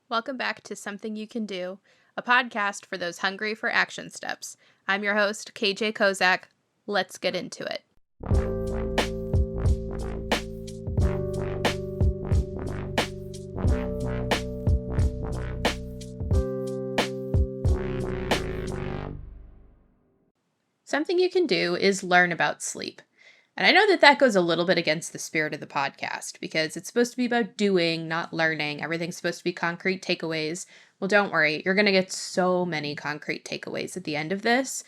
Welcome back to Something You Can Do, a podcast for those hungry for action steps. I'm your host, KJ Kozak. Let's get into it. Something you can do is learn about sleep. And I know that goes a little bit against the spirit of the podcast because it's supposed to be about doing, not learning. Everything's supposed to be concrete takeaways. Well, don't worry. You're going to get so many concrete takeaways at the end of this.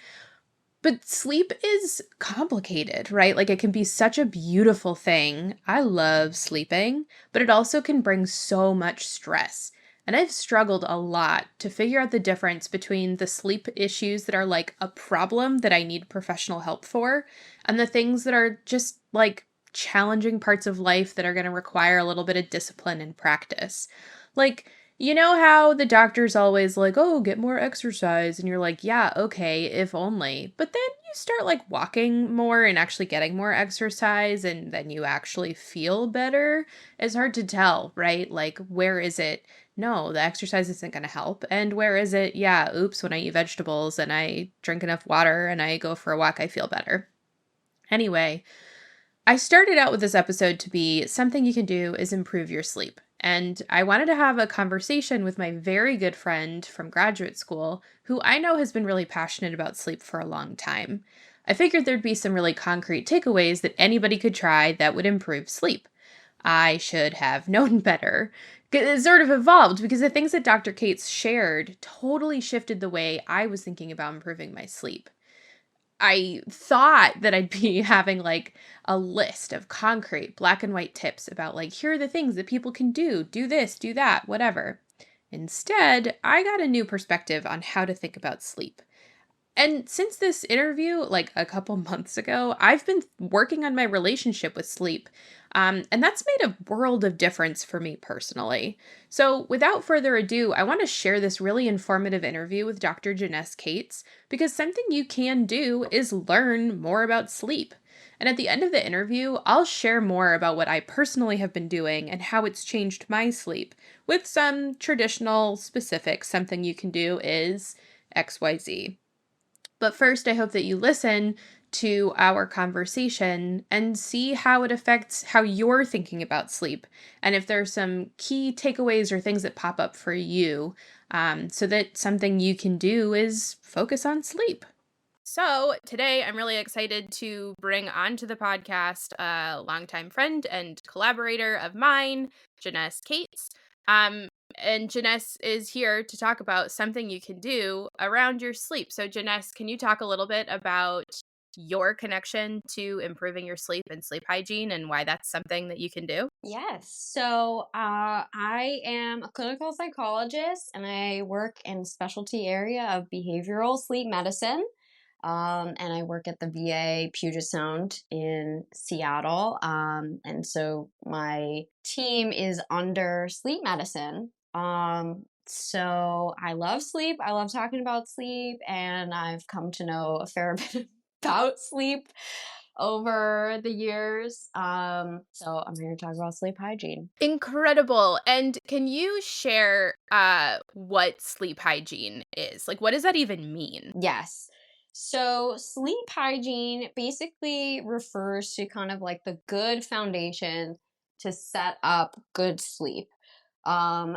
But sleep is complicated, right? Like it can be such a beautiful thing. I love sleeping, but it also can bring so much stress. And I've struggled a lot to figure out the difference between the sleep issues that are like a problem that I need professional help for and the things that are just like challenging parts of life that are going to require a little bit of discipline and practice. Like, you know how the doctor's always like, oh, get more exercise. And you're like, yeah, okay, if only. But then you start like walking more and actually getting more exercise and then you actually feel better. It's hard to tell, right? Like, where is it? No, the exercise isn't going to help. And where is it? Yeah, oops, when I eat vegetables and I drink enough water and I go for a walk, I feel better. Anyway, I started out with this episode to be something you can do is improve your sleep. And I wanted to have a conversation with my very good friend from graduate school, who I know has been really passionate about sleep for a long time. I figured there'd be some really concrete takeaways that anybody could try that would improve sleep. I should have known better. It sort of evolved because the things that Dr. Kaitz shared totally shifted the way I was thinking about improving my sleep. I thought that I'd be having like a list of concrete black and white tips about like, here are the things that people can do this, do that, whatever. Instead, I got a new perspective on how to think about sleep. And since this interview, like a couple months ago, I've been working on my relationship with sleep. And that's made a world of difference for me personally. So without further ado, I want to share this really informative interview with Dr. Jenesse Kaitz because something you can do is learn more about sleep. And at the end of the interview, I'll share more about what I personally have been doing and how it's changed my sleep with some traditional specifics. Something you can do is XYZ. But first, I hope that you listen to our conversation and see how it affects how you're thinking about sleep. And if there's some key takeaways or things that pop up for you, so that something you can do is focus on sleep. So today I'm really excited to bring onto the podcast a longtime friend and collaborator of mine, Jenesse Kaitz. And Jenesse is here to talk about something you can do around your sleep. So Jenesse, can you talk a little bit about your connection to improving your sleep and sleep hygiene and why that's something that you can do? Yes. So I am a clinical psychologist and I work in the specialty area of behavioral sleep medicine. And I work at the VA Puget Sound in Seattle. And so my team is under sleep medicine. So I love sleep. I love talking about sleep, and I've come to know a fair bit about sleep over the years. So I'm here to talk about sleep hygiene. Incredible. And can you share what sleep hygiene is? Like, what does that even mean? Yes. So sleep hygiene basically refers to kind of like the good foundation to set up good sleep.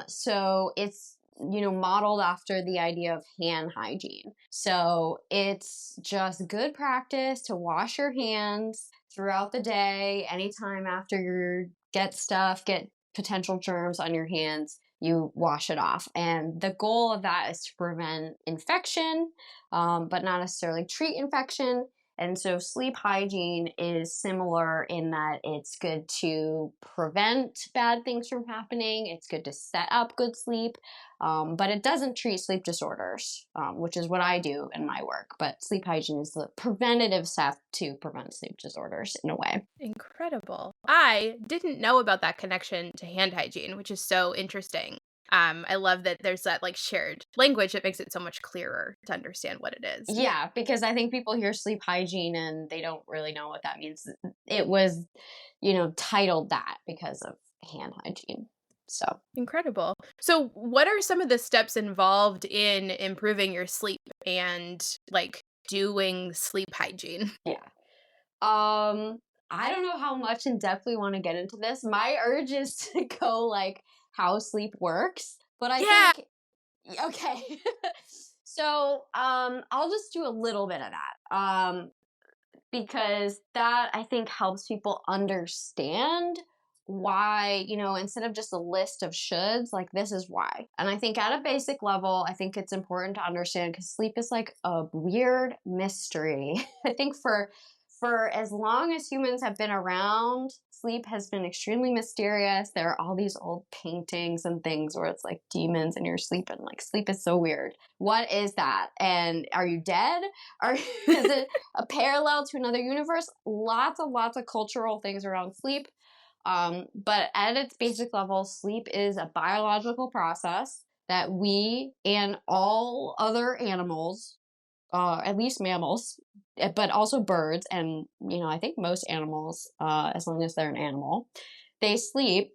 So it's modeled after the idea of hand hygiene. So it's just good practice to wash your hands throughout the day, anytime after you get potential germs on your hands, you wash it off. And the goal of that is to prevent infection, but not necessarily treat infection. And so sleep hygiene is similar in that it's good to prevent bad things from happening. It's good to set up good sleep, but it doesn't treat sleep disorders, which is what I do in my work. But sleep hygiene is the preventative step to prevent sleep disorders in a way. Incredible. I didn't know about that connection to hand hygiene, which is so interesting. I love that there's that like shared language that makes it so much clearer to understand what it is. Yeah, because I think people hear sleep hygiene and they don't really know what that means. It was, titled that because of hand hygiene. So Incredible. So, what are some of the steps involved in improving your sleep and like doing sleep hygiene? yeah. Um, I don't know how much in depth we want to get into this. My urge is to go like how sleep works, but I Yeah. think okay. So, I'll just do a little bit of that. Because that I think helps people understand why, instead of just a list of shoulds, like this is why. And I think at a basic level, I think it's important to understand because sleep is like a weird mystery. I think for as long as humans have been around, sleep has been extremely mysterious. There are all these old paintings and things where it's like demons and you're sleeping. Like sleep is so weird. What is that? And are you dead? Is it a parallel to another universe? Lots and lots of cultural things around sleep. But at its basic level, sleep is a biological process that we and all other animals, at least mammals, but also birds, and I think most animals, as long as they're an animal, they sleep.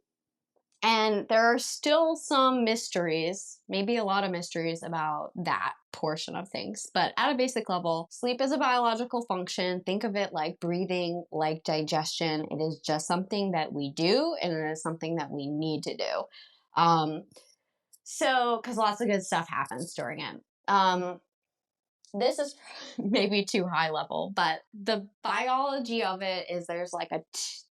And there are still some mysteries, maybe a lot of mysteries about that portion of things. But at a basic level, sleep is a biological function. Think of it like breathing, like digestion. It is just something that we do, and it is something that we need to do. Um, because lots of good stuff happens during it. This is maybe too high level, but the biology of it is there's like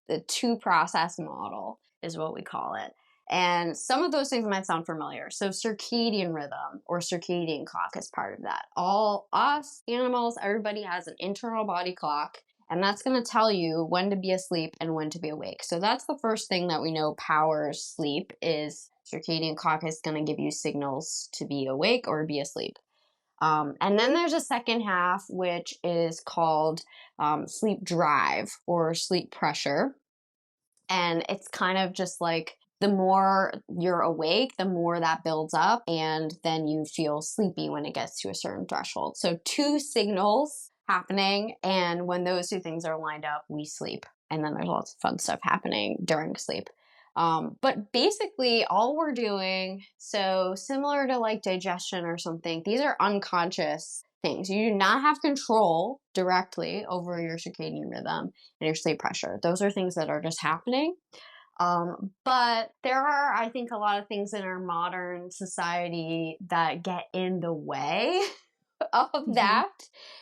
the two process model is what we call it. And some of those things might sound familiar. So circadian rhythm or circadian clock is part of that. All us animals, everybody has an internal body clock, and that's going to tell you when to be asleep and when to be awake. So that's the first thing that we know powers sleep is circadian clock is going to give you signals to be awake or be asleep. And then there's a second half, which is called sleep drive or sleep pressure. And it's kind of just like the more you're awake, the more that builds up, and then you feel sleepy when it gets to a certain threshold. So, two signals happening, and when those two things are lined up, we sleep. And then there's lots of fun stuff happening during sleep. But basically, all we're doing, so similar to like digestion or something, these are unconscious things. You do not have control directly over your circadian rhythm and your sleep pressure. Those are things that are just happening. But there are, I think, a lot of things in our modern society that get in the way of Mhm. that.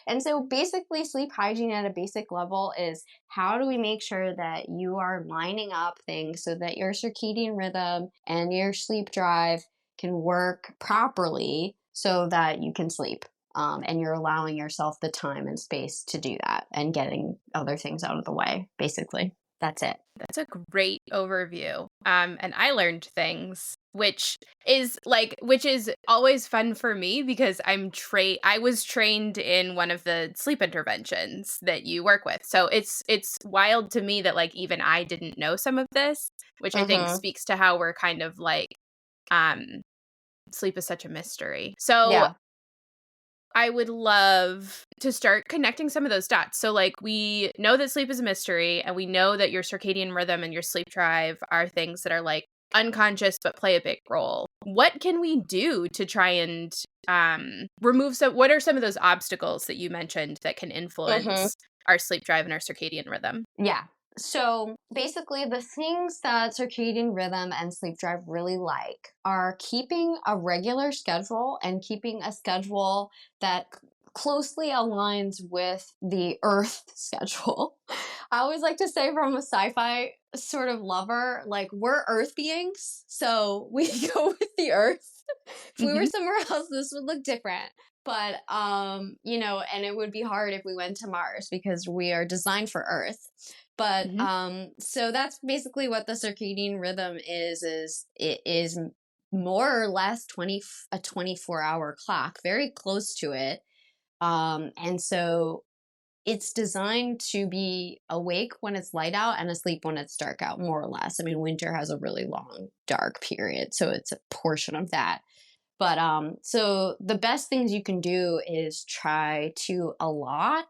And so basically, sleep hygiene at a basic level is how do we make sure that you are lining up things so that your circadian rhythm and your sleep drive can work properly so that you can sleep. And you're allowing yourself the time and space to do that and getting other things out of the way, basically. That's it. That's a great overview. And I learned things, which is always fun for me because I was trained in one of the sleep interventions that you work with. So it's wild to me that like even I didn't know some of this, which I think Mm-hmm. speaks to how we're kind of like um sleep is such a mystery. So Yeah. I would love to start connecting some of those dots. So, like, we know that sleep is a mystery, and we know that your circadian rhythm and your sleep drive are things that are like unconscious but play a big role. What can we do to try and remove some? What are some of those obstacles that you mentioned that can Mm-hmm. influence our sleep drive and our circadian rhythm? Yeah. So basically, the things that circadian rhythm and sleep drive really like are keeping a regular schedule and keeping a schedule that closely aligns with the Earth schedule. I always like to say, from a sci fi sort of lover, like we're Earth beings, so we go with the Earth. If we were Hmm. somewhere else, this would look different. But and it would be hard if we went to Mars because we are designed for Earth. But Hmm. so that's basically what the circadian rhythm is it is more or less 24-hour clock, very close to it. And so it's designed to be awake when it's light out and asleep when it's dark out, more or less. I mean, winter has a really long dark period, so it's a portion of that. But so the best things you can do is try to allot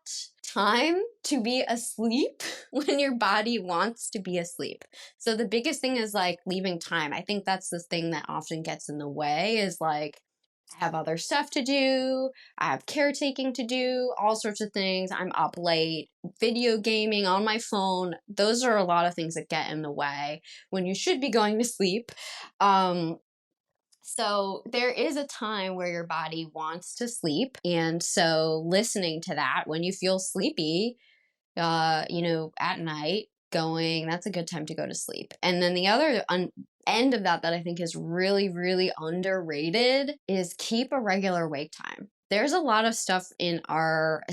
time to be asleep when your body wants to be asleep. So the biggest thing is like leaving time. I think that's the thing that often gets in the way is like, I have other stuff to do, I have caretaking to do, all sorts of things. I'm up late, video gaming on my phone. Those are a lot of things that get in the way when you should be going to sleep. Um, so there is a time where your body wants to sleep. And so listening to that when you feel sleepy, at night, going, that's a good time to go to sleep. And then the other end of that I think is really, really underrated is keep a regular wake time. There's a lot of stuff in our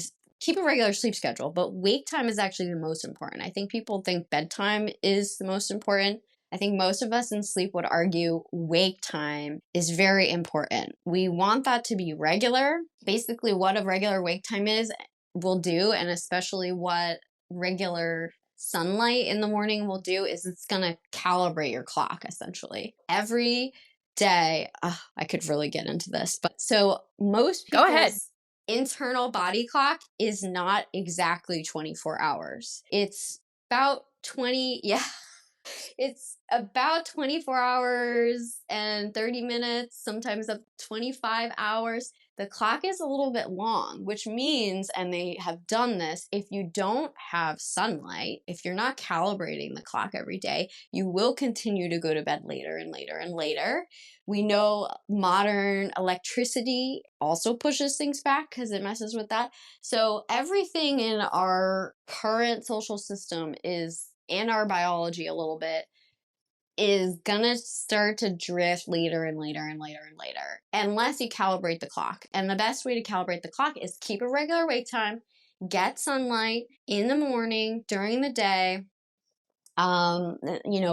keep a regular sleep schedule, but wake time is actually the most important. I think people think bedtime is the most important. I think most of us in sleep would argue wake time is very important. We want that to be regular. Basically, what a regular wake time is will do, and especially what regular sunlight in the morning will do, is it's going to calibrate your clock essentially. Every day, I could really get into this, but so most Go ahead. people's internal body clock is not exactly 24 hours. It's about 20, yeah. It's about 24 hours and 30 minutes, sometimes up to 25 hours. The clock is a little bit long, which means, and they have done this, if you don't have sunlight, if you're not calibrating the clock every day, you will continue to go to bed later and later and later. We know modern electricity also pushes things back because it messes with that. So everything in our current social system is, and our biology a little bit, is gonna start to drift later and later and later and later unless you calibrate the clock. And the best way to calibrate the clock is keep a regular wake time, get sunlight in the morning, during the day.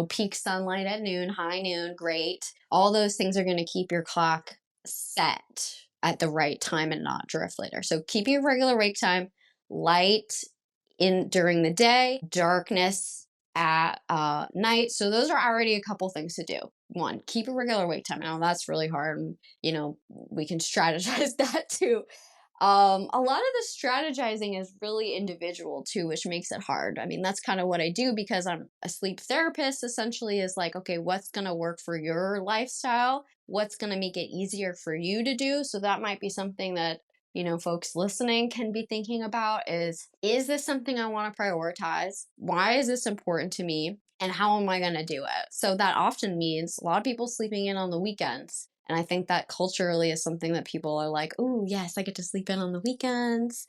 Peak sunlight at noon, high noon, great. All those things are going to keep your clock set at the right time and not drift later. So keeping a regular wake time, light in during the day, darkness at night. So those are already a couple things to do. One, keep a regular wake time. Now that's really hard. And, we can strategize that too. A lot of the strategizing is really individual too, which makes it hard. I mean, that's kind of what I do because I'm a sleep therapist, essentially, is like, okay, what's going to work for your lifestyle? What's going to make it easier for you to do? So that might be something that, folks listening can be thinking about is this something I want to prioritize? Why is this important to me? And how am I going to do it? So that often means a lot of people sleeping in on the weekends. And I think that culturally is something that people are like, oh, yes, I get to sleep in on the weekends.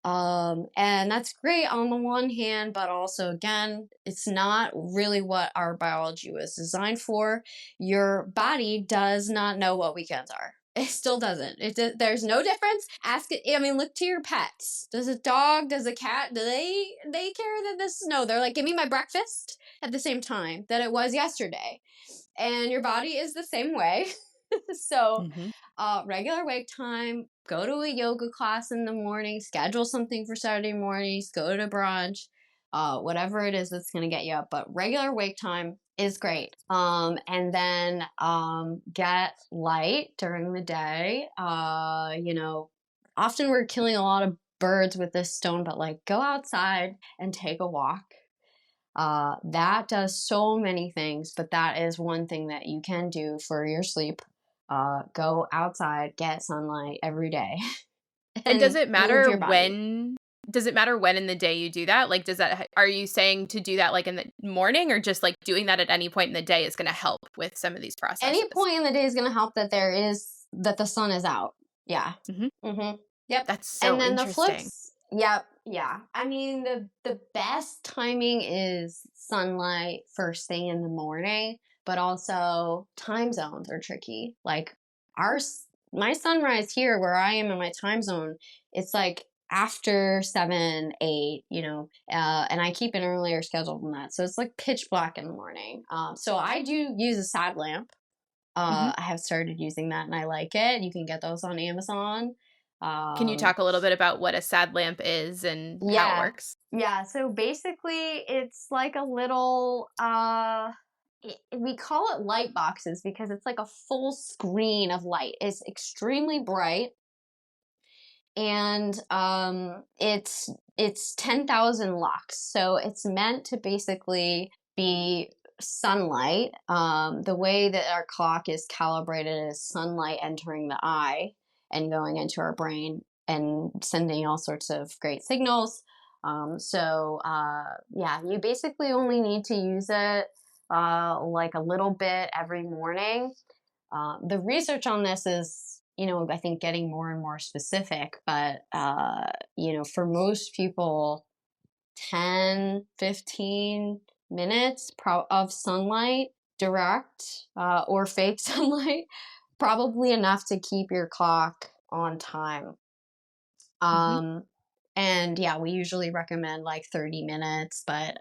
And that's great on the one hand, but also, again, it's not really what our biology was designed for. Your body does not know what weekends are. It still doesn't. There's no difference. Ask it. I mean, look to your pets. Does a dog, does a cat, do they care that this? No, they're like, give me my breakfast at the same time that it was yesterday. And your body is the same way. So, Mm-hmm. regular wake time, go to a yoga class in the morning, schedule something for Saturday mornings, go to brunch, whatever it is that's going to get you up. But regular wake time is great. And then get light during the day. Often we're killing a lot of birds with this stone, but like go outside and take a walk. That does so many things, but that is one thing that you can do for your sleep. Go outside, get sunlight every day, And and move your body. does it matter when in the day you do that? Like, are you saying to do that like in the morning, or just like doing that at any point in the day is going to help with some of these Any processes? point in the day is going to help that the sun is out. Yeah. Hmm. Yep. That's And so then the interesting. flips. Yep. Yeah. I mean, the best timing is sunlight first thing in the morning, but also time zones are tricky. Like my sunrise here where I am in my time zone, it's like after 7, 8, and I keep an earlier schedule than that. So it's like pitch black in the morning. So I do use a side lamp. Hmm. I have started using that and I like it. You can get those on Amazon. Can you Um, talk a little bit about what a sad lamp is and how it yeah. works? Yeah. So basically, it's like a little, we call it light boxes because it's like a full screen of light. It's extremely bright. and it's 10,000 lux. So it's meant to basically be sunlight. The way that our clock is calibrated is sunlight entering the eye and going into our brain and sending all sorts of great signals. Yeah, you basically only need to use it like a little bit every morning. The research on this is, I think getting more and more specific, but, for most people, 10, 15 minutes of sunlight, direct or fake sunlight, probably enough to keep your clock on time. Mhm. Um, and yeah, we usually recommend like 30 minutes, but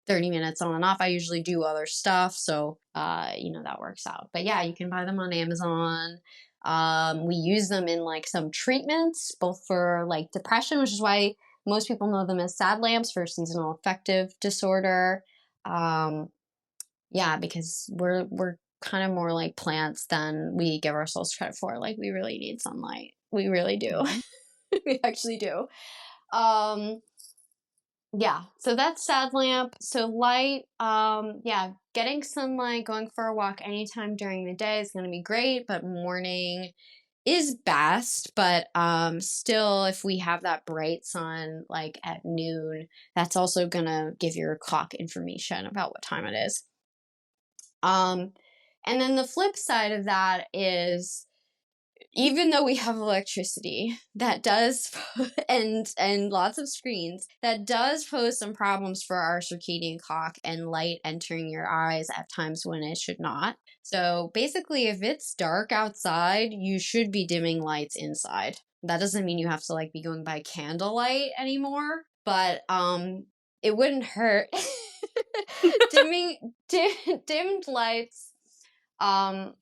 30 minutes on and off. I usually do other stuff, so that works out. But yeah, you can buy them on Amazon. We use them in like some treatments, both for like depression, which is why most people know them as sad lamps for seasonal affective disorder. Um, yeah, because we're kind of more like plants than we give ourselves credit for. Like we really need sunlight. We really do. Mhm. We actually do. Um, yeah, so that's sad lamp. So light, yeah, getting sunlight, going for a walk anytime during the day is going to be great, but morning is best. But still, if we have that bright sun like at noon, that's also going to give your clock information about what time it is. Um, and then the flip side of that is, even though we have electricity that does and lots of screens, that does pose some problems for our circadian clock and light entering your eyes at times when it should not. So basically, if it's dark outside, you should be dimming lights inside. That doesn't mean you have to like be going by candlelight anymore, but it wouldn't hurt. Dimmed lights, um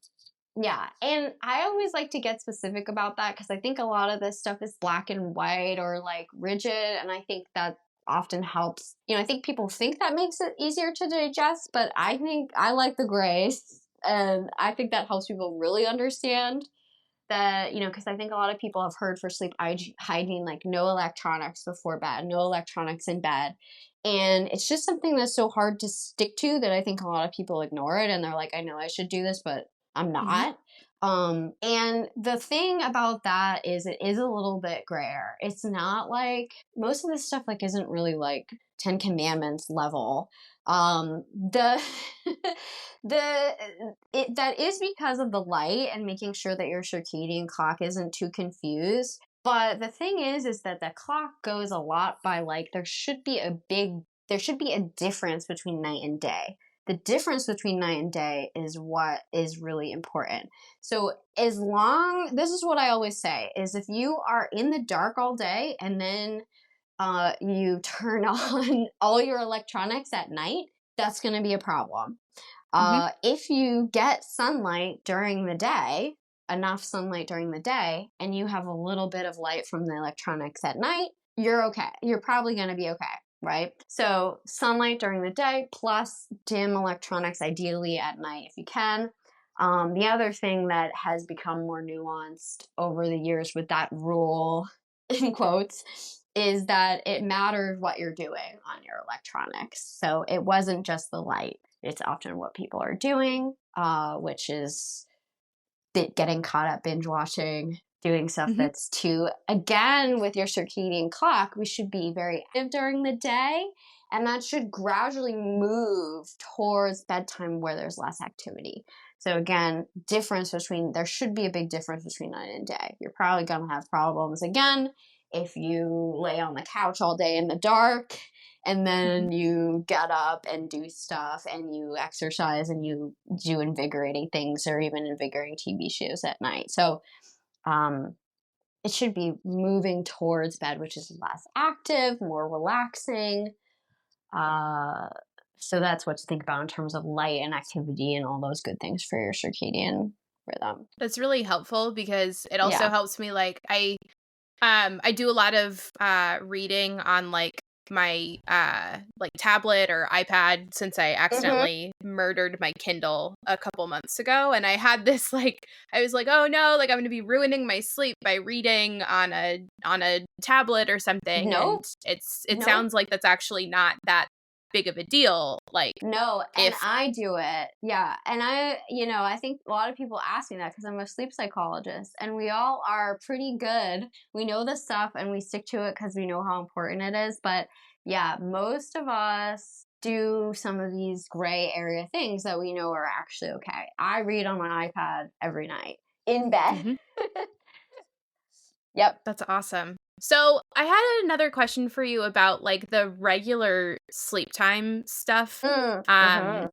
yeah, and I always like to get specific about that because I think a lot of this stuff is black and white or like rigid, and I think that often helps. I think people think that makes it easier to digest, but I think I like the grays, and I think that helps people really understand that, because I think a lot of people have heard for sleep hygiene, like no electronics before bed, no electronics in bed. And it's just something that's so hard to stick to that I think a lot of people ignore it and they're like, I know I should do this, but I'm Mhm. not. And the thing about that is it is a little bit grayer. It's not like most of this stuff like isn't really like Ten Commandments level. The the that is because of the light and making sure that your circadian clock isn't too confused. But the thing is that the clock goes a lot by like there should be a difference between night and day. The difference between night and day is what is really important. So this is what I always say is if you are in the dark all day and then you turn on all your electronics at night, that's going to be a problem. Mhm. If you get sunlight during the day, enough sunlight during the day, and you have a little bit of light from the electronics at night, you're okay. You're probably going to be okay, right? So, sunlight during the day plus dim electronics, ideally at night if you can. The other thing that has become more nuanced over the years with that rule, in quotes, is that it mattered what you're doing on your electronics. So it wasn't just the light, it's often what people are doing, which is getting caught up binge watching, doing stuff Mhm. that's too, again, with your circadian clock, we should be very active during the day. And that should gradually move towards bedtime where there's less activity. So again, there should be a big difference between night and day. You're probably going to have problems again if you lay on the couch all day in the dark and Mhm. then you get up and do stuff and you exercise and you do invigorating things or even invigorating TV shows at night. So um, it should be moving towards bed, which is less active, more relaxing. Uh, so that's what to think about in terms of light and activity and all those good things for your circadian rhythm. That's really helpful because it also Yeah. helps me, like, I do a lot of reading on like my like tablet or iPad since I Mm-hmm. accidentally murdered my Kindle a couple months ago, and I had this like I was like, "Oh no, like I'm going to be ruining my sleep by reading on a tablet or something." And Nope. it Nope. sounds like that's actually not that big of a deal. Like No, and if I do it. Yeah. And I think a lot of people ask me that because I'm a sleep psychologist and we all are pretty good. We know this stuff and we stick to it because we know how important it is. But yeah, most of us do some of these gray area things that we know are actually okay. I read on my iPad every night in bed. Mhm. Yep. That's awesome. So, I had another question for you about like the regular sleep time stuff. Mm, Um uh-huh.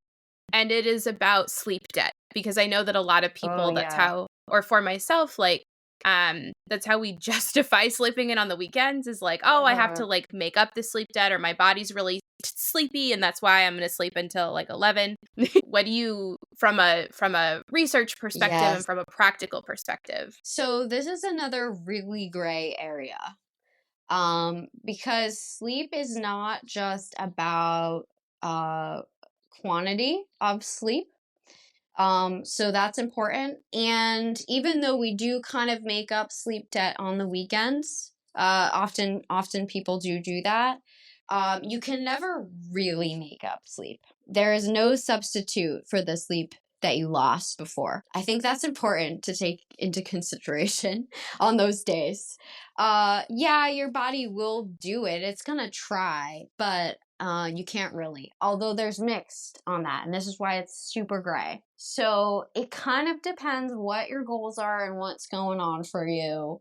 and it is about sleep debt because I know that a lot of Oh, people that's yeah. how or for myself like that's how we justify sleeping in on the weekends is like, "Oh, I have Uh-huh. to like make up the sleep debt or my body's really sleepy and that's why I'm going to sleep until like 11." What do you from a research perspective and Yes. from a practical perspective? So this is another really gray area. Because sleep is not just about uh, quantity of sleep. So that's important. And even though we do kind of make up sleep debt on the weekends, often people do that. You can never really make up sleep. There is no substitute for the sleep that you lost before. I think that's important to take into consideration on those days. Yeah, your body will do it. It's gonna try, but you can't really. Although there's mixed on that, and this is why it's super gray. So it kind of depends what your goals are and what's going on for you.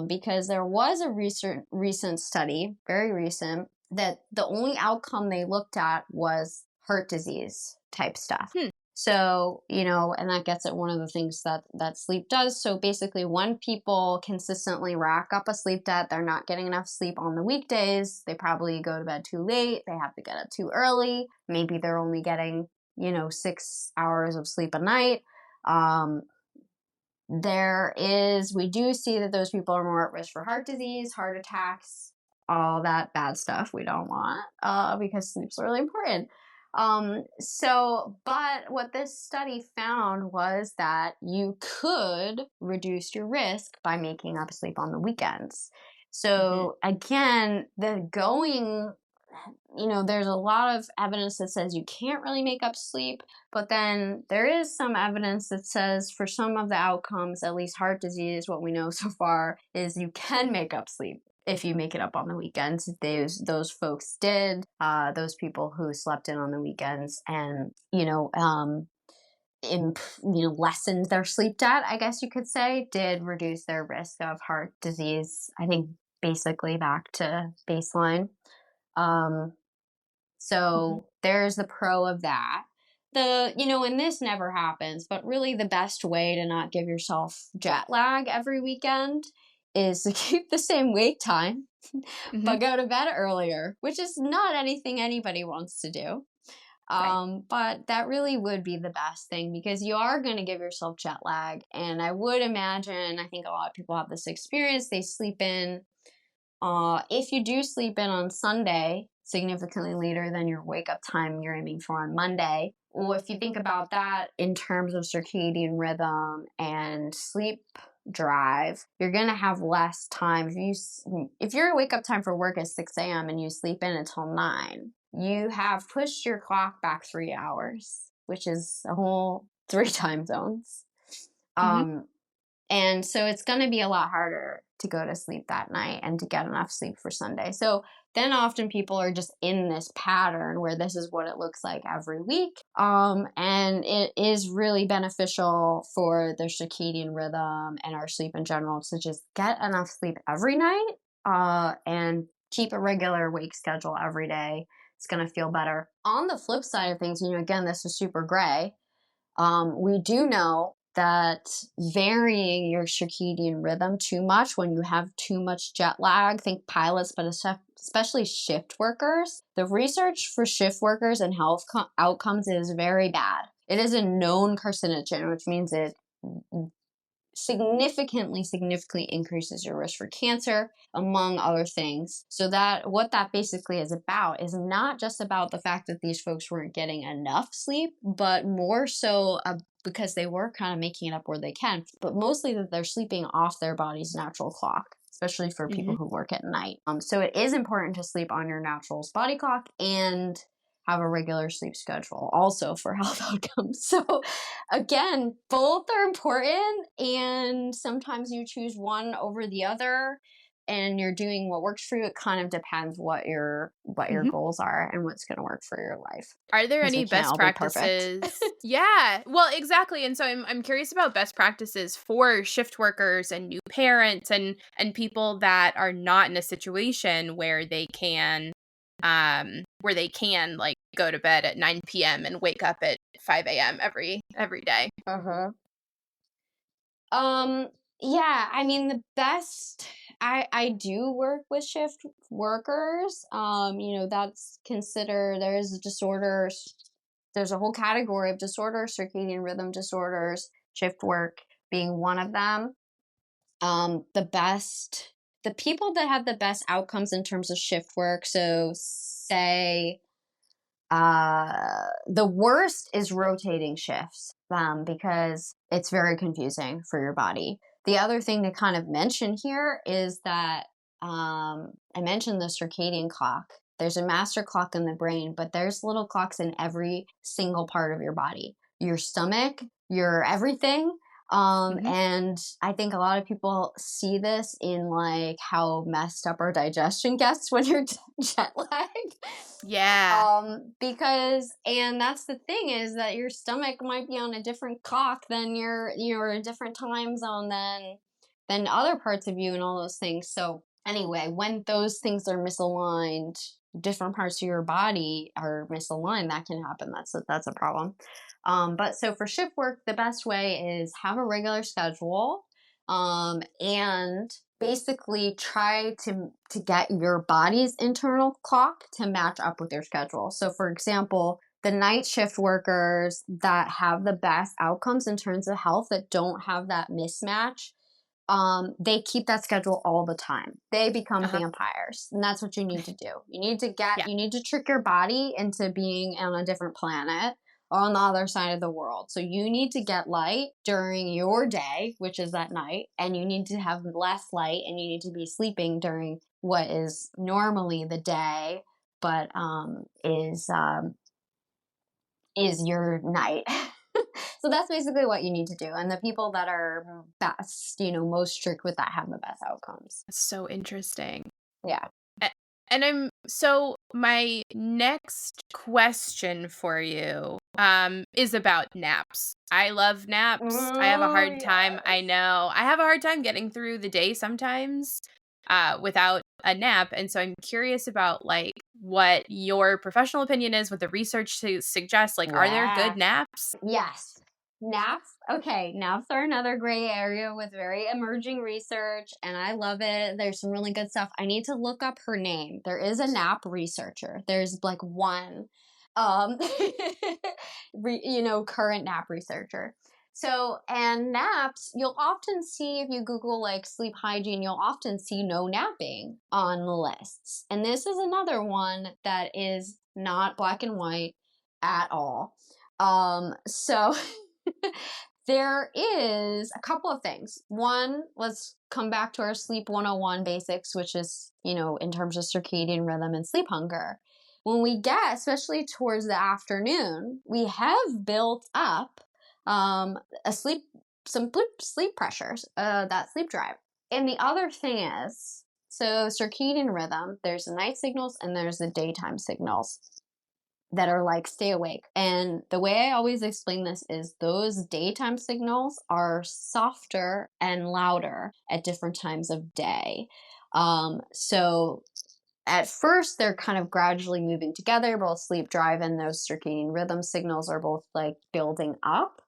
Because there was a recent study, very recent, that the only outcome they looked at was heart disease type stuff. Hmm. So, and that gets at one of the things that sleep does. So basically, when people consistently rack up a sleep debt, they're not getting enough sleep on the weekdays. They probably go to bed too late. They have to get up too early. Maybe they're only getting, 6 hours of sleep a night. Um, we do see that those people are more at risk for heart disease, heart attacks, all that bad stuff we don't want, because sleep's really important. But what this study found was that you could reduce your risk by making up sleep on the weekends. Mhm. So again, there's a lot of evidence that says you can't really make up sleep, but then there is some evidence that says for some of the outcomes, at least heart disease, what we know so far is you can make up sleep if you make it up on the weekends. Those folks did. Those people who slept in on the weekends and lessened their sleep debt, I guess you could say, did reduce their risk of heart disease. I think basically back to baseline. Um, Mhm. so there's the pro of that. And this never happens, but really the best way to not give yourself jet lag every weekend is to keep the same wake time, Mhm. but go to bed earlier, which is not anything anybody wants to do. Right. But that really would be the best thing because you are going to give yourself jet lag. And I would imagine, I think a lot of people have this experience, they sleep in if you do sleep in on Sunday, significantly later than your wake up time you're aiming for on Monday, well, if you think about that in terms of circadian rhythm and sleep drive, you're gonna have less time. If your wake up time for work is 6 a.m. and you sleep in until 9, you have pushed your clock back 3 hours, which is a whole three time zones. Mhm. Um, and so it's going to be a lot harder to go to sleep that night and to get enough sleep for Sunday. So then often people are just in this pattern where this is what it looks like every week. And it is really beneficial for their circadian rhythm and our sleep in general to just get enough sleep every night and keep a regular wake schedule every day. It's going to feel better. On the flip side of things, again, this is super gray. We do know that varying your circadian rhythm too much when you have too much jet lag, think pilots, but especially shift workers, the research for shift workers and health outcomes is very bad. It is a known carcinogen, which means it significantly increases your risk for cancer, among other things. So that what that basically is about is not just about the fact that these folks weren't getting enough sleep, but more so because they were kind of making it up where they can, but mostly that they're sleeping off their body's natural clock, especially for people Hmm. who work at night. So it is important to sleep on your natural body clock and have a regular sleep schedule also for health outcomes. So again, both are important, and sometimes you choose one over the other and you're doing what works for you. It kind of depends what your Hmm. goals are and what's going to work for your life, Are there because we any can't best all be perfect. practices? Yeah. Well, exactly. And so I'm curious about best practices for shift workers and new parents and people that are not in a situation where they can like go to bed at 9 p.m. and wake up at 5 a.m. every day. Uh-huh. Um, yeah, I mean the best I do work with shift workers. That's considered there's disorders. There's a whole category of disorders, circadian rhythm disorders, shift work being one of them. The people that have the best outcomes in terms of shift work, so say the worst is rotating shifts, because it's very confusing for your body. The other thing to kind of mention here is that I mentioned the circadian clock. There's a master clock in the brain, but there's little clocks in every single part of your body, your stomach, your everything. Hmm. And I think a lot of people see this in like how messed up our digestion gets when you're jet lagged. Yeah. Because and that's the thing is that your stomach might be on a different clock than your a different time zone than other parts of you and all those things. So anyway, when those things are misaligned, different parts of your body are misaligned, that can happen. That's a problem. But so for shift work, the best way is have a regular schedule, and basically try to get your body's internal clock to match up with your schedule. So for example, the night shift workers that have the best outcomes in terms of health, that don't have that mismatch, they keep that schedule all the time. They become Uh-huh. vampires, and that's what you need to do. Yeah. You need to trick your body into being on a different planet or on the other side of the world. So you need to get light during your day, which is at night, and you need to have less light, and you need to be sleeping during what is normally the day, but is your night. So that's basically what you need to do. And the people that are best, most strict with that have the best outcomes. That's so interesting. Yeah. A- And so my next question for you is about naps. I love naps. I have a Oh, hard time. I yes. know. I have a hard time getting through the day sometimes without a nap, and so I'm curious about like what your professional opinion is, what the research suggests. Like, are there good Yeah. naps? Yes. Naps. Okay. Naps are another gray area with very emerging research, and I love it. There's some really good stuff. I need to look up her name. There is a nap researcher. There's like one, um, current nap researcher. So, and naps, you'll often see if you Google like sleep hygiene, you'll often see no napping on the lists. And this is another one that is not black and white at all. So there is a couple of things. One, let's come back to our sleep 101 basics, which is, in terms of circadian rhythm and sleep hunger. When we get, especially towards the afternoon, we have built up a sleep pressures, that sleep drive. And the other thing is, so circadian rhythm, there's the night signals and there's the daytime signals that are like stay awake. And the way I always explain this is those daytime signals are softer and louder at different times of day. So at first they're kind of gradually moving together. Both sleep drive and those circadian rhythm signals are both like building up.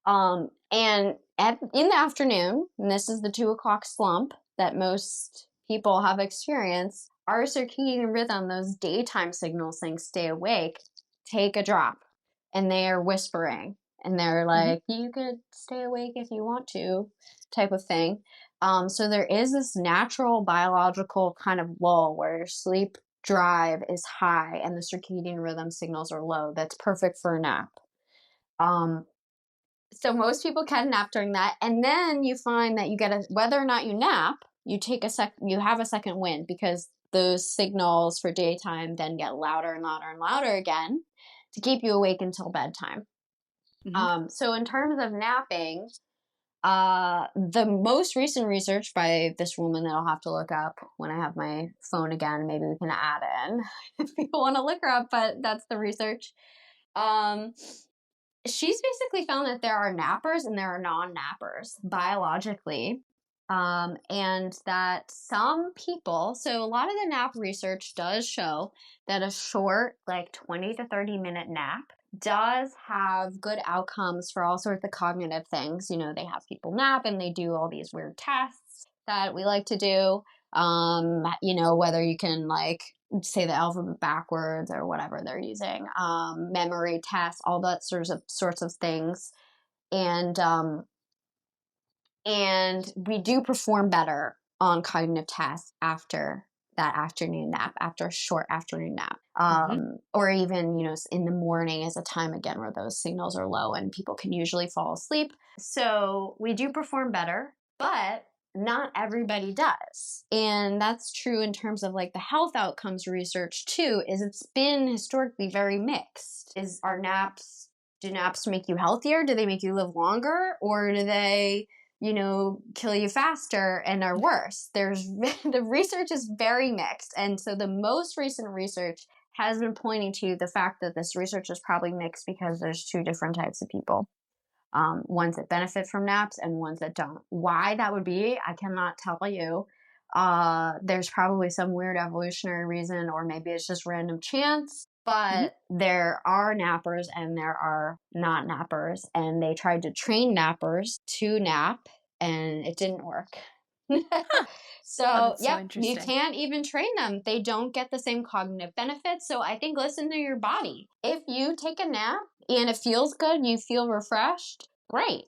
In the afternoon, and this is the 2 o'clock slump that most people have experienced, our circadian rhythm, those daytime signals saying stay awake, take a drop, and they are whispering. and they're Mhm. like, you could stay awake if you want to, type of thing. So there is this natural biological kind of lull where your sleep drive is high and the circadian rhythm signals are low. That's perfect for a nap. Um, so most people can nap during that, and then you find that you get a whether or not you nap, you have a second wind because those signals for daytime then get louder and louder and louder again to keep you awake until bedtime. Mhm. So in terms of napping, the most recent research by this woman that I'll have to look up when I have my phone again, maybe we can add in if people want to look her up, but that's the research. Um, she's basically found that there are nappers and there are non-nappers biologically. And that some people, so a lot of the nap research does show that a short, like 20 to 30-minute nap does have good outcomes for all sorts of cognitive things. You know, they have people nap and they do all these weird tests that we like to do. Whether you can like say the alphabet backwards or whatever they're using, memory tests, all that sorts of things, and we do perform better on cognitive tests after that afternoon nap, after a short afternoon nap, Mhm. or even in the morning is a time again where those signals are low and people can usually fall asleep. So we do perform better, but not everybody does. And that's true in terms of like the health outcomes research too, is it's been historically very mixed. Do naps make you healthier? Do they make you live longer? Or do they, kill you faster and are worse? The research is very mixed. And so the most recent research has been pointing to the fact that this research is probably mixed because there's two different types of people, ones that benefit from naps and ones that don't. Why that would be, I cannot tell you. There's probably some weird evolutionary reason, or maybe it's just random chance. Mhm. But there are nappers and there are not nappers, and they tried to train nappers to nap, and it didn't work. Huh. Oh, So, that's so yep, you interesting. can't even train them. They don't get the same cognitive benefits. So, I think listen to your body. If you take a nap and it feels good, you feel refreshed, great.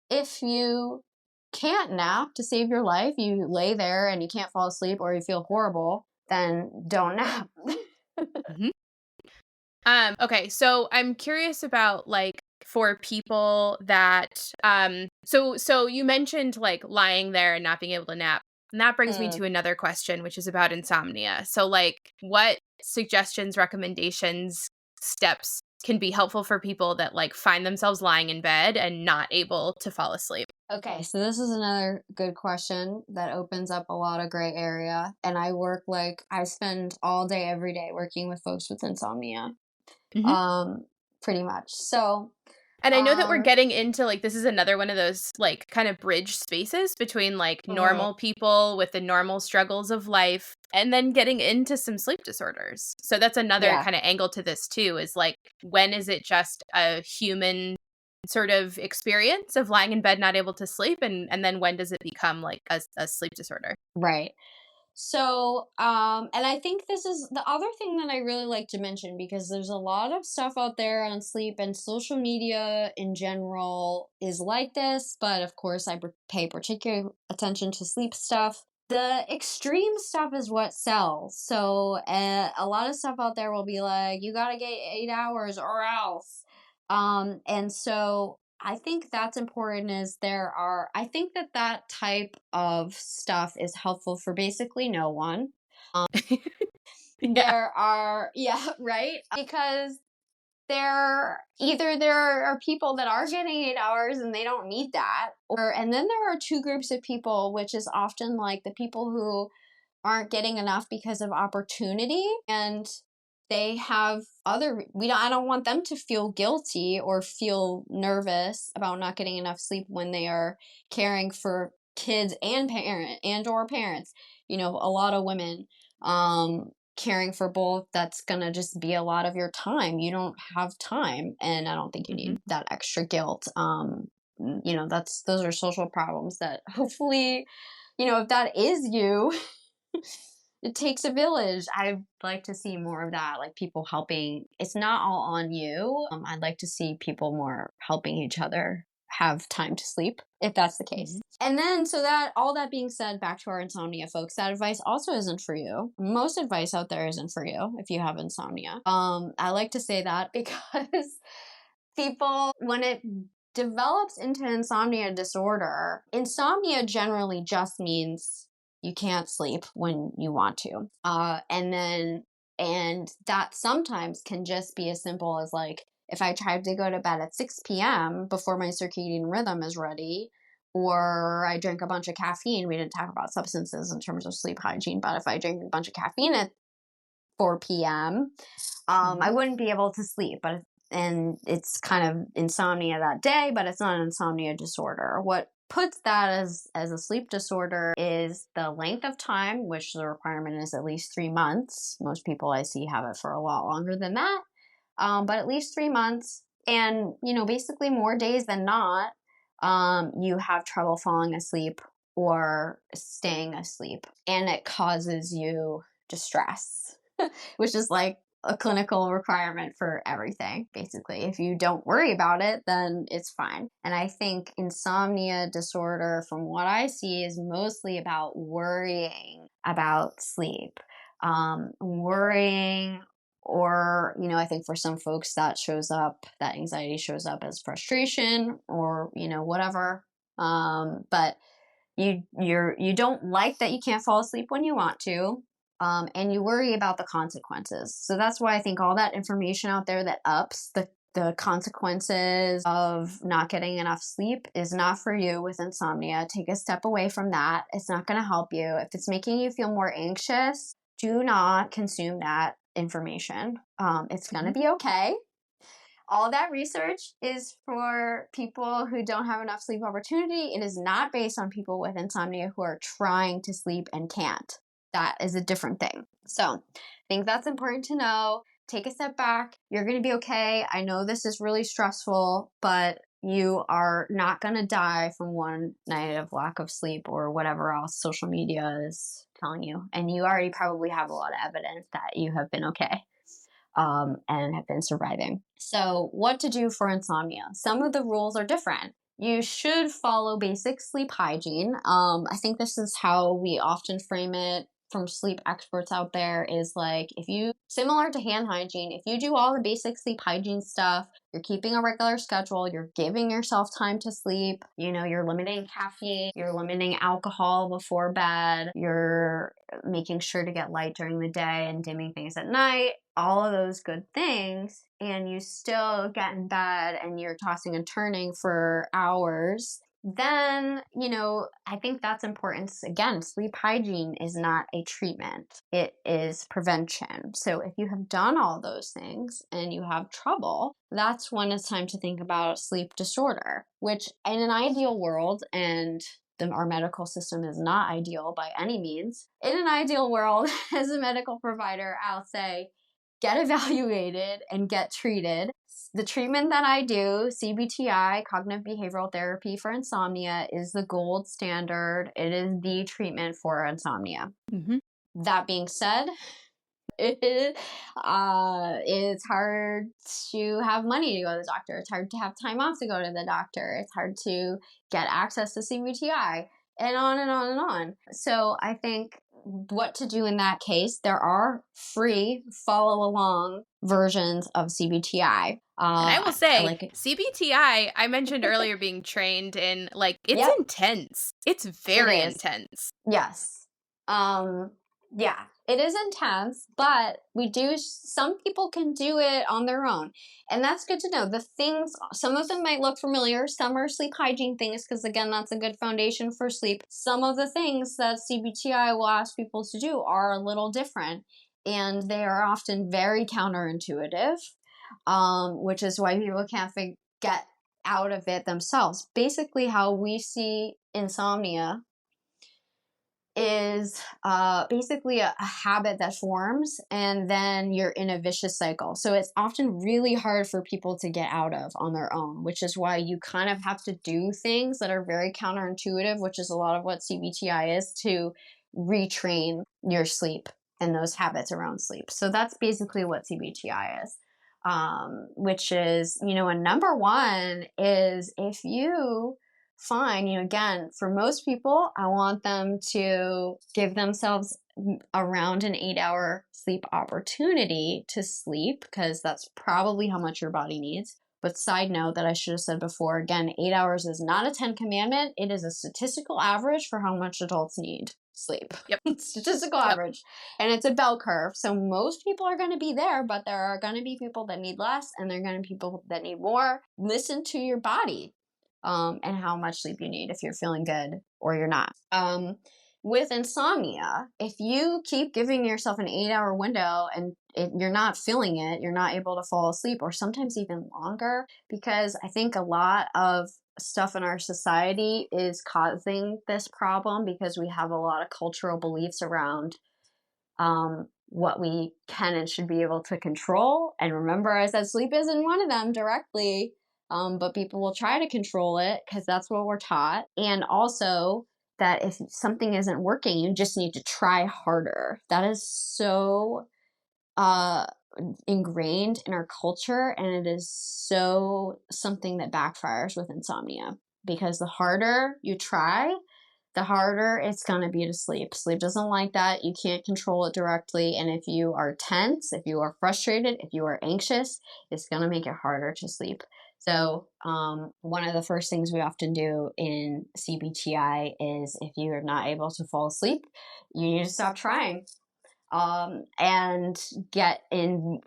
If you can't nap to save your life, you lay there and you can't fall asleep or you feel horrible, then don't nap. Mhm. Okay, so I'm curious about like for people that so you mentioned like lying there and not being able to nap. And that brings me Mm. to another question, which is about insomnia. So like what suggestions, recommendations, steps can be helpful for people that like find themselves lying in bed and not able to fall asleep? Okay, so this is another good question that opens up a lot of gray area. And I spend all day, every day working with folks with insomnia, Mhm. um, pretty much. So, And I know that we're um, getting into like this is another one of those like kind of bridge spaces between like mhm, normal people with the normal struggles of life and then getting into some sleep disorders. So that's another yeah. kind of angle to this too is like when is it just a human sort of experience of lying in bed not able to sleep and then when does it become like a sleep disorder? Right. So, and I think this is the other thing that I really like to mention because there's a lot of stuff out there on sleep, and social media in general is like this, but of course, pay particular attention to sleep stuff. The extreme stuff is what sells. So, a lot of stuff out there will be like, you gotta get 8 hours or else. And so I think that's important is I think that that type of stuff is helpful for basically no one. Yeah. Yeah, right? Because there are people that are getting 8 hours and they don't need that. And then there are two groups of people, which is often like the people who aren't getting enough because of opportunity, and they have I don't want them to feel guilty or feel nervous about not getting enough sleep when they are caring for kids or parents. A lot of women, caring for both, that's gonna just be a lot of your time. You don't have time, and I don't think you Mhm. need that extra guilt. Those are social problems that hopefully, if that is you, it takes a village. I'd like to see more of that, like people helping. It's not all on you. I'd like to see people more helping each other have time to sleep, if that's the case. Mhm. And then, so that all that being said, back to our insomnia folks, that advice also isn't for you. Most advice out there isn't for you if you have insomnia. I like to say that because people, when it develops into insomnia disorder, insomnia generally just means you can't sleep when you want to. And that sometimes can just be as simple as like, if I tried to go to bed at 6 p.m. before my circadian rhythm is ready, or I drank a bunch of caffeine. We didn't talk about substances in terms of sleep hygiene, but if I drank a bunch of caffeine at 4 p.m., I Mhm. wouldn't be able to sleep. And it's kind of insomnia that day, but it's not an insomnia disorder. What puts that as a sleep disorder is the length of time, which the requirement is at least 3 months. Most people I see have it for a lot longer than that, but at least 3 months. And, basically more days than not, you have trouble falling asleep or staying asleep, and it causes you distress, which is like a clinical requirement for everything, basically. If you don't worry about it, then it's fine. And I think insomnia disorder, from what I see, is mostly about worrying about sleep. Worrying, or, I think for some folks that anxiety shows up as frustration or, whatever. But you don't like that you can't fall asleep when you want to, and you worry about the consequences. So that's why I think all that information out there that ups the consequences of not getting enough sleep is not for you with insomnia. Take a step away from that. It's not going to help you. If it's making you feel more anxious, do not consume that information. It's going to Mhm. be okay. All that research is for people who don't have enough sleep opportunity. It is not based on people with insomnia who are trying to sleep and can't. That is a different thing. So I think that's important to know. Take a step back. You're going to be okay. I know this is really stressful, but you are not going to die from one night of lack of sleep or whatever else social media is telling you. And you already probably have a lot of evidence that you have been okay, and have been surviving. So, what to do for insomnia? Some of the rules are different. You should follow basic sleep hygiene. I think this is how we often frame it from sleep experts out there, is like, if you, similar to hand hygiene, if you do all the basic sleep hygiene stuff, you're keeping a regular schedule, you're giving yourself time to sleep, you're limiting caffeine, you're limiting alcohol before bed, you're making sure to get light during the day and dimming things at night, all of those good things, and you still get in bed and you're tossing and turning for hours, then, I think that's important. Again, sleep hygiene is not a treatment, it is prevention. So if you have done all those things and you have trouble, that's when it's time to think about sleep disorder, which in an ideal world, and our medical system is not ideal by any means. In an ideal world, as a medical provider, I'll say, get evaluated and get treated. The treatment that I do, CBTI, cognitive behavioral therapy for insomnia, is the gold standard. It is the treatment for insomnia. Mhm. That being said, it's hard to have money to go to the doctor. It's hard to have time off to go to the doctor. It's hard to get access to CBTI, and on and on and on. So I think what to do in that case, there are free follow along versions of CBTI. And I will say, Like, CBTI, I mentioned earlier being trained in, like, it's yep, intense. It's it very is. intense. Yes. Um, yeah, it is intense, but some people can do it on their own. And that's good to know. Some of them might look familiar. Some are sleep hygiene things, because again, that's a good foundation for sleep. Some of the things that CBTI will ask people to do are a little different, and they are often very counterintuitive, which is why people can't get out of it themselves. Basically, how we see insomnia is basically a habit that forms, and then you're in a vicious cycle. So it's often really hard for people to get out of on their own, which is why you kind of have to do things that are very counterintuitive, which is a lot of what CBTI is, to retrain your sleep and those habits around sleep. So that's basically what CBTI is. Which is, and number one is if you find, again, for most people, I want them to give themselves around an 8-hour sleep opportunity to sleep because that's probably how much your body needs. But side note that I should have said before, again, 8 hours is not a 10 commandment. It is a statistical average for how much adults need sleep. Yep. Statistical Yep. average. And it's a bell curve. So most people are going to be there, but there are going to be people that need less and there are going to be people that need more. Listen to your body and how much sleep you need if you're feeling good or you're not. With insomnia, if you keep giving yourself an 8-hour window and you're not feeling it, you're not able to fall asleep, or sometimes even longer, because I think a lot of stuff in our society is causing this problem because we have a lot of cultural beliefs around what we can and should be able to control. And remember, I said sleep isn't one of them directly, but people will try to control it because that's what we're taught. And also, that if something isn't working, you just need to try harder. That is so uh, ingrained in our culture, and it is so something that backfires with insomnia because the harder you try, the harder it's going to be to sleep. Sleep doesn't like that. You can't control it directly. And if you are tense, if you are frustrated, if you are anxious, it's going to make it harder to sleep. So, one of the first things we often do in CBTI is if you are not able to fall asleep, you need to stop trying and get in.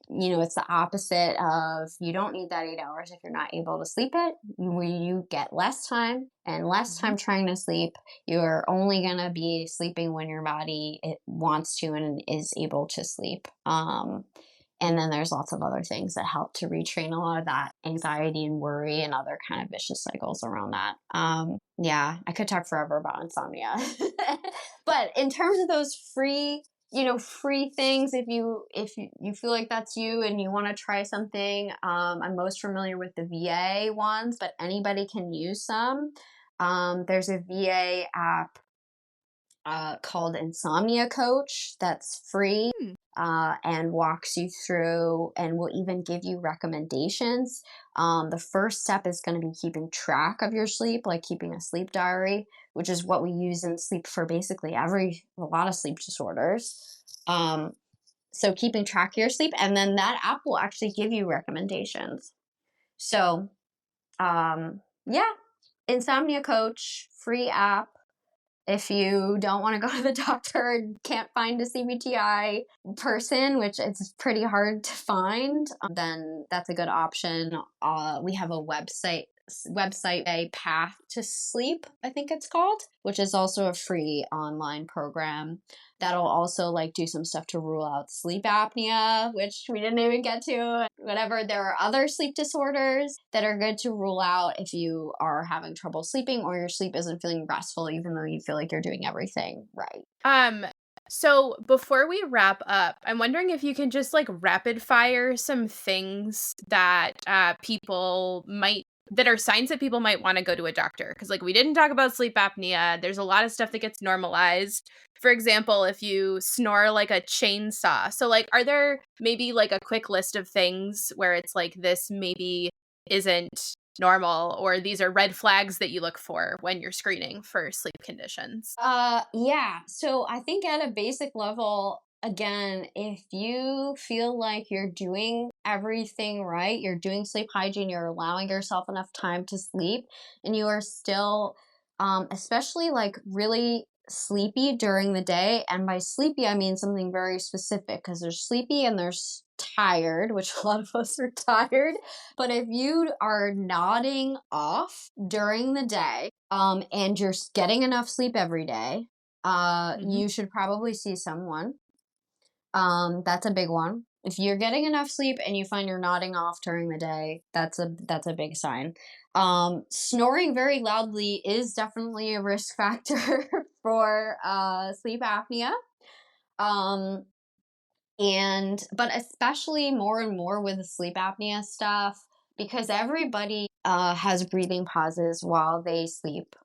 It's the opposite of you don't need that 8 hours if you're not able to sleep it. You get less time and less time trying to sleep. You're only going to be sleeping when your body it wants to and is able to sleep. And then there's lots of other things that help to retrain a lot of that anxiety and worry and other kind of vicious cycles around that. Yeah, I could talk forever about insomnia. But in terms of those free things, if you feel like that's you and you want to try something, I'm most familiar with the VA ones, but anybody can use some. There's a VA app called Insomnia Coach that's free and walks you through and will even give you recommendations. The first step is going to be keeping track of your sleep, like keeping a sleep diary, which is what we use in sleep for basically a lot of sleep disorders. So keeping track of your sleep, and then that app will actually give you recommendations. So, yeah, Insomnia Coach, free app. If you don't want to go to the doctor and can't find a CBTI person, which it's pretty hard to find, then that's a good option. We have a website, a Path to Sleep, I think it's called, which is also a free online program that'll also like do some stuff to rule out sleep apnea, which we didn't even get to. Whatever, there are other sleep disorders that are good to rule out if you are having trouble sleeping or your sleep isn't feeling restful, even though you feel like you're doing everything right. So before we wrap up, I'm wondering if you can just like rapid fire some things that that are signs that people might want to go to a doctor. Because like we didn't talk about sleep apnea. There's a lot of stuff that gets normalized. For example, if you snore like a chainsaw. So like, are there maybe like a quick list of things where it's like this maybe isn't normal, or these are red flags that you look for when you're screening for sleep conditions? Yeah. So I think at a basic level, again, if you feel like you're doing everything right, you're doing sleep hygiene, you're allowing yourself enough time to sleep, and you are still, especially like really sleepy during the day. And by sleepy, I mean something very specific because there's sleepy and there's tired, which a lot of us are tired. But if you are nodding off during the day, and you're getting enough sleep every day, Mhm. you should probably see someone. That's a big one. If you're getting enough sleep and you find you're nodding off during the day, that's a big sign. Snoring very loudly is definitely a risk factor for sleep apnea. Um, but especially more and more with the sleep apnea stuff, because everybody has breathing pauses while they sleep.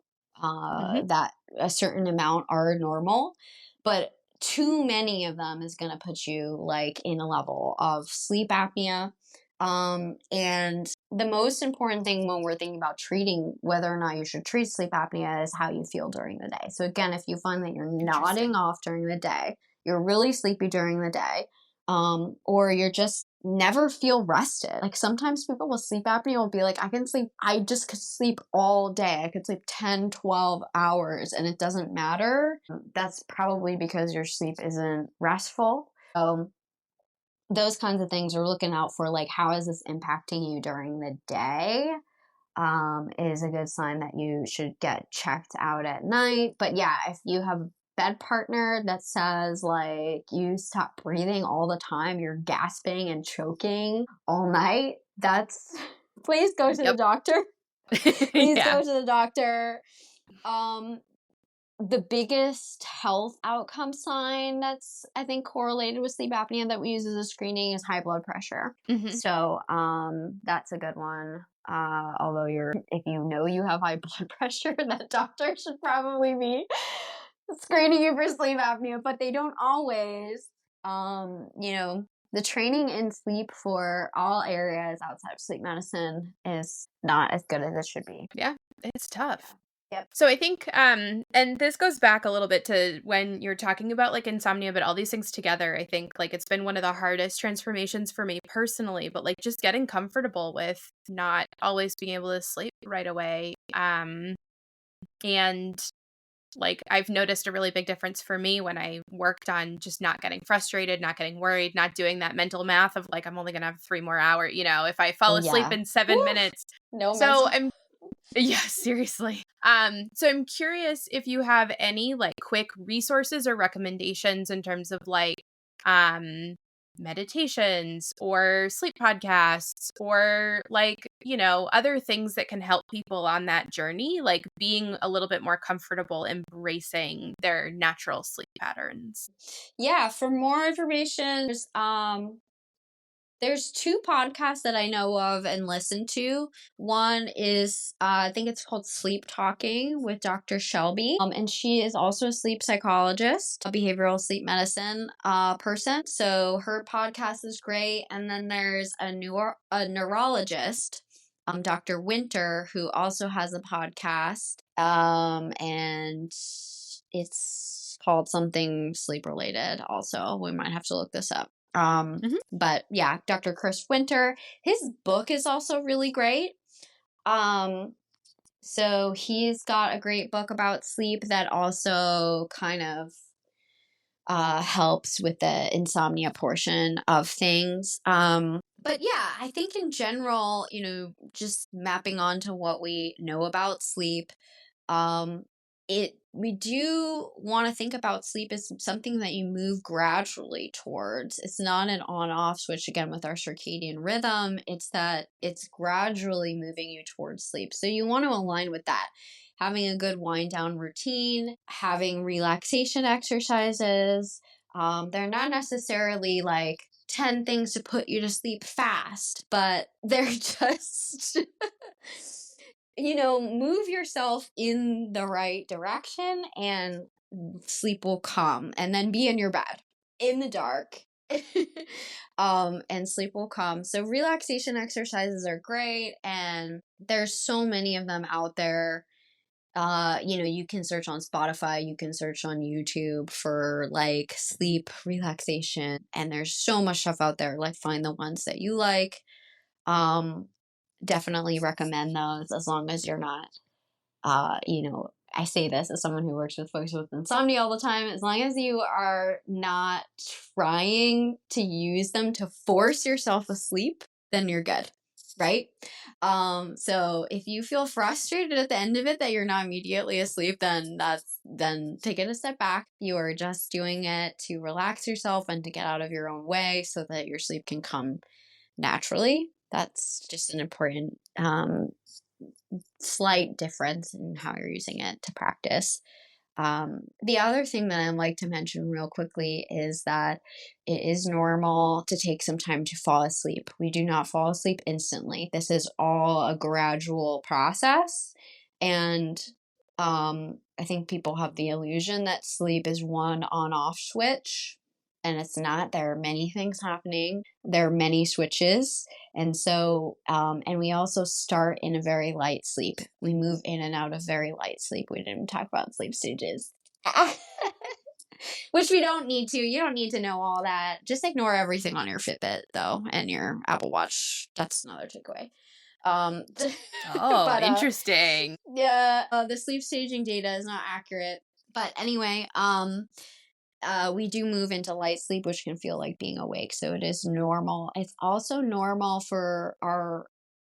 Mhm. that a certain amount are normal, but too many of them is going to put you like in a level of sleep apnea. And the most important thing when we're thinking about treating whether or not you should treat sleep apnea is how you feel during the day. So again, if you find that you're nodding Interesting. off during the day, you're really sleepy during the day, or you're just never feel rested. Like sometimes people with sleep apnea will be like, I just could sleep all day. I could sleep 10, 12 hours and it doesn't matter. That's probably because your sleep isn't restful. Those kinds of things are looking out for, like, how is this impacting you during the day? Is a good sign that you should get checked out at night. But yeah, if you have a bed partner that says like you stop breathing all the time, you're gasping and choking all night, that's please go to the Yep. doctor. Please Yeah. go to the doctor. Um, the biggest health outcome sign that's I think correlated with sleep apnea that we use as a screening is high blood pressure. Mhm. So that's a good one. Although if you know you have high blood pressure, that doctor should probably be screening you for sleep apnea, but they don't always. The training in sleep for all areas outside of sleep medicine is not as good as it should be. Yeah, it's tough. Yep. So I think, and this goes back a little bit to when you're talking about like insomnia, but all these things together, I think like it's been one of the hardest transformations for me personally, but like just getting comfortable with not always being able to sleep right away. And like I've noticed a really big difference for me when I worked on just not getting frustrated, not getting worried, not doing that mental math of like, I'm only going to have 3 more hours, if I fall Oh asleep yeah. in 7 minutes. No So mental. I'm Yeah, seriously. So I'm curious if you have any like quick resources or recommendations in terms of like um meditations or sleep podcasts or like, other things that can help people on that journey, like being a little bit more comfortable embracing their natural sleep patterns. Yeah, for more information, there's two podcasts that I know of and listen to. One is, I think it's called Sleep Talking with Dr. Shelby. And she is also a sleep psychologist, a behavioral sleep medicine person. So her podcast is great. And then there's a neurologist, Dr. Winter, who also has a podcast. And it's called something sleep related also. We might have to look this up. Mhm. But yeah, Dr. Chris Winter, his book is also really great. Um, so he's got a great book about sleep that also kind of helps with the insomnia portion of things. But yeah, I think in general, just mapping onto what we know about sleep, um, we do want to think about sleep as something that you move gradually towards. It's not an on-off switch again with our circadian rhythm. It's that it's gradually moving you towards sleep. So you want to align with that. Having a good wind down routine, having relaxation exercises. They're not necessarily like 10 things to put you to sleep fast, but they're just move yourself in the right direction and sleep will come and then be in your bed in the dark. And sleep will come. So relaxation exercises are great and there's so many of them out there. You can search on Spotify, you can search on YouTube for like sleep relaxation and there's so much stuff out there. Like find the ones that you like. Um Definitely recommend those as long as you're not I say this as someone who works with folks with insomnia all the time. As long as you are not trying to use them to force yourself asleep, then you're good. Right? So if you feel frustrated at the end of it that you're not immediately asleep, then take it a step back. You are just doing it to relax yourself and to get out of your own way so that your sleep can come naturally. That's just an important slight difference in how you're using it to practice. The other thing that I'd like to mention real quickly is that it is normal to take some time to fall asleep. We do not fall asleep instantly. This is all a gradual process. And I think people have the illusion that sleep is one on-off switch, and it's not. There are many things happening. There are many switches, and so, and we also start in a very light sleep. We move in and out of very light sleep. We didn't talk about sleep stages. Which we don't need to. You don't need to know all that. Just ignore everything on your Fitbit, though, and your Apple Watch. That's another takeaway. Um, Oh, but interesting. yeah, the sleep staging data is not accurate. But anyway, we do move into light sleep, which can feel like being awake. So it is normal. It's also normal for our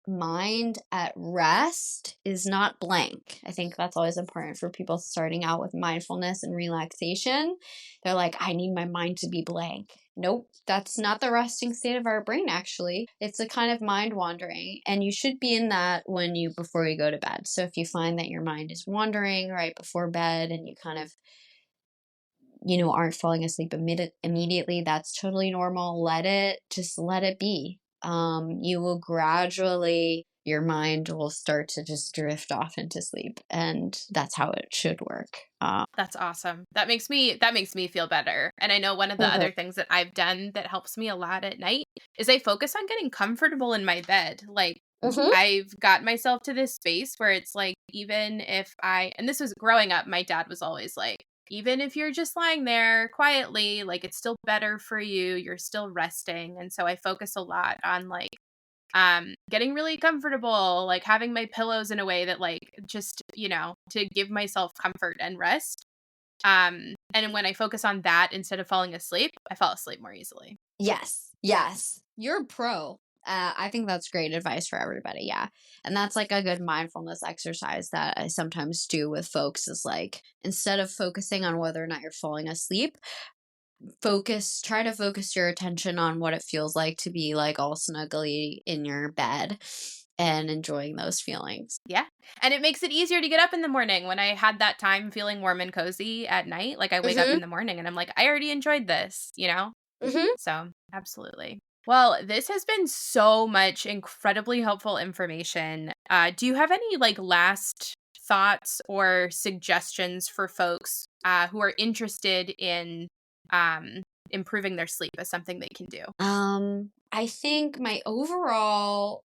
mind at rest is not blank. I think that's always important for people starting out with mindfulness and relaxation. They're like, I need my mind to be blank. Nope, that's not the resting state of our brain, actually. It's a kind of mind wandering, and you should be in that before you go to bed. So if you find that your mind is wandering right before bed and you kind of aren't falling asleep immediately, that's totally normal. Let it be. You will gradually, your mind will start to just drift off into sleep, and that's how it should work. That's awesome. That makes me feel better. And I know one of the Mhm. other things that I've done that helps me a lot at night is I focus on getting comfortable in my bed. Like Mhm. I've got myself to this space where it's like even if and this was growing up, my dad was always like, even if you're just lying there quietly, like it's still better for you. You're still resting. And so I focus a lot on like getting really comfortable, like having my pillows in a way that like just, to give myself comfort and rest. And when I focus on that instead of falling asleep, I fall asleep more easily. Yes. Yes. You're a pro. I think that's great advice for everybody. Yeah. And that's like a good mindfulness exercise that I sometimes do with folks is like, instead of focusing on whether or not you're falling asleep, try to focus your attention on what it feels like to be like all snuggly in your bed and enjoying those feelings. Yeah. And it makes it easier to get up in the morning when I had that time feeling warm and cozy at night. Like I wake up in Mhm. the morning and I'm like, I already enjoyed this. Mhm. So, absolutely. Well, this has been so much incredibly helpful information. Do you have any like last thoughts or suggestions for folks who are interested in improving their sleep as something they can do? I think my overall,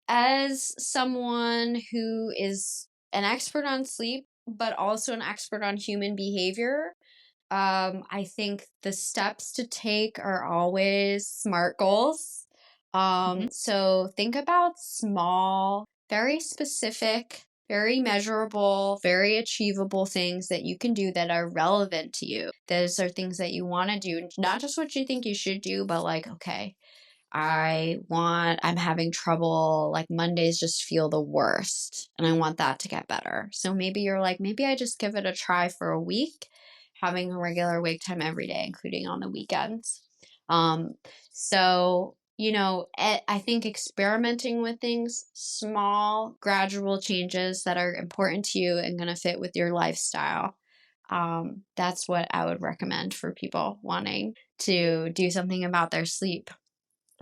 as someone who is an expert on sleep but also an expert on human behavior, I think the steps to take are always SMART goals. Hmm. So think about small, very specific, very measurable, very achievable things that you can do that are relevant to you. Those are things that you want to do, not just what you think you should do, but like, okay, I'm having trouble, like Mondays just feel the worst, and I want that to get better. So maybe you're like, maybe I just give it a try for a week, having a regular wake time every day, including on the weekends. Um, so, I think experimenting with things, small, gradual changes that are important to you and going to fit with your lifestyle. That's what I would recommend for people wanting to do something about their sleep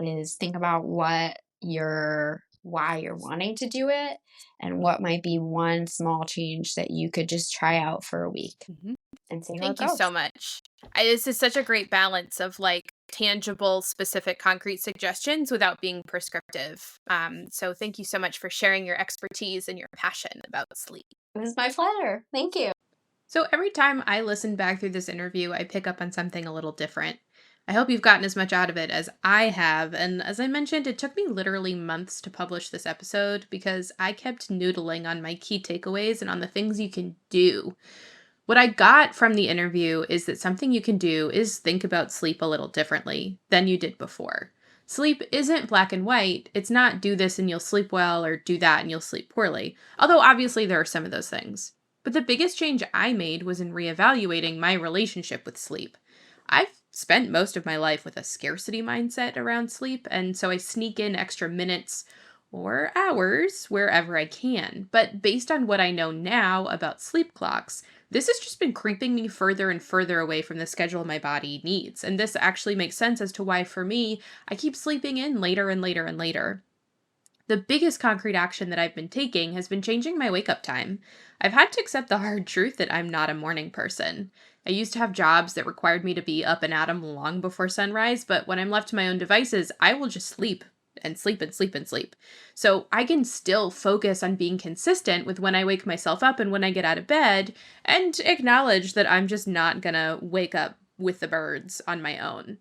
is think about why you're wanting to do it and what might be one small change that you could just try out for a week Hmm. and see how it Thank you so goes. much. This is such a great balance of like tangible, specific, concrete suggestions without being prescriptive. So thank you so much for sharing your expertise and your passion about sleep. It was my pleasure. Thank you. So every time I listen back through this interview, I pick up on something a little different. I hope you've gotten as much out of it as I have. And as I mentioned, it took me literally months to publish this episode because I kept noodling on my key takeaways and on the things you can do. What I got from the interview is that something you can do is think about sleep a little differently than you did before. Sleep isn't black and white. It's not do this and you'll sleep well or do that and you'll sleep poorly. Although obviously there are some of those things. But the biggest change I made was in reevaluating my relationship with sleep. I've spent most of my life with a scarcity mindset around sleep, and so I sneak in extra minutes or hours wherever I can. But based on what I know now about sleep clocks, this has just been creeping me further and further away from the schedule my body needs. And this actually makes sense as to why, for me, I keep sleeping in later and later and later. The biggest concrete action that I've been taking has been changing my wake up time. I've had to accept the hard truth that I'm not a morning person. I used to have jobs that required me to be up and at 'em long before sunrise, but when I'm left to my own devices, I will just sleep and sleep and sleep and sleep. So I can still focus on being consistent with when I wake myself up and when I get out of bed, and acknowledge that I'm just not gonna wake up with the birds on my own.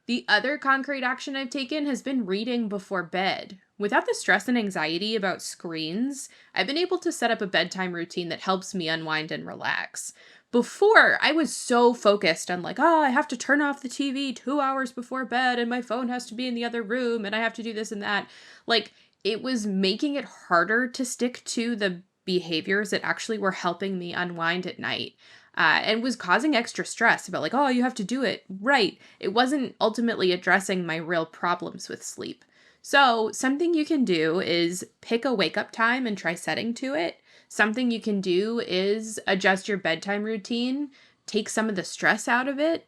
The other concrete action I've taken has been reading before bed. Without the stress and anxiety about screens, I've been able to set up a bedtime routine that helps me unwind and relax. Before, I was so focused on like, oh, I have to turn off the TV 2 hours before bed and my phone has to be in the other room and I have to do this and that. Like, it was making it harder to stick to the behaviors that actually were helping me unwind at night. And was causing extra stress about like, oh, you have to do it right. It wasn't ultimately addressing my real problems with sleep. So something you can do is pick a wake up time and try setting to it. Something you can do is adjust your bedtime routine, take some of the stress out of it.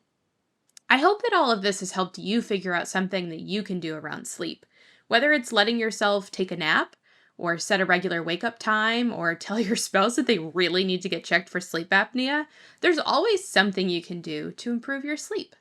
I hope that all of this has helped you figure out something that you can do around sleep. Whether it's letting yourself take a nap, or set a regular wake up time, or tell your spouse that they really need to get checked for sleep apnea, there's always something you can do to improve your sleep.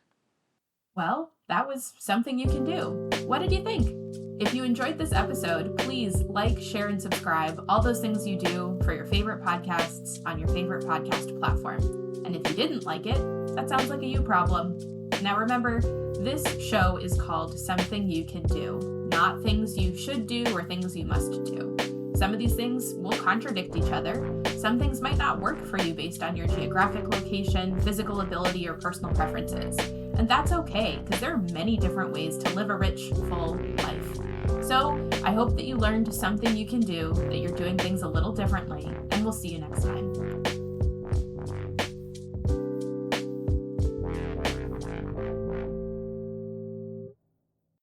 Well, that was something you can do. What did you think? If you enjoyed this episode, please like, share, and subscribe, all those things you do for your favorite podcasts on your favorite podcast platform. And if you didn't like it, that sounds like a you problem. Now remember, this show is called Something You Can Do, not things you should do or things you must do. Some of these things will contradict each other. Some things might not work for you based on your geographic location, physical ability, or personal preferences. And that's okay, because there are many different ways to live a rich, full life. So I hope that you learned something you can do, that you're doing things a little differently, and we'll see you next time.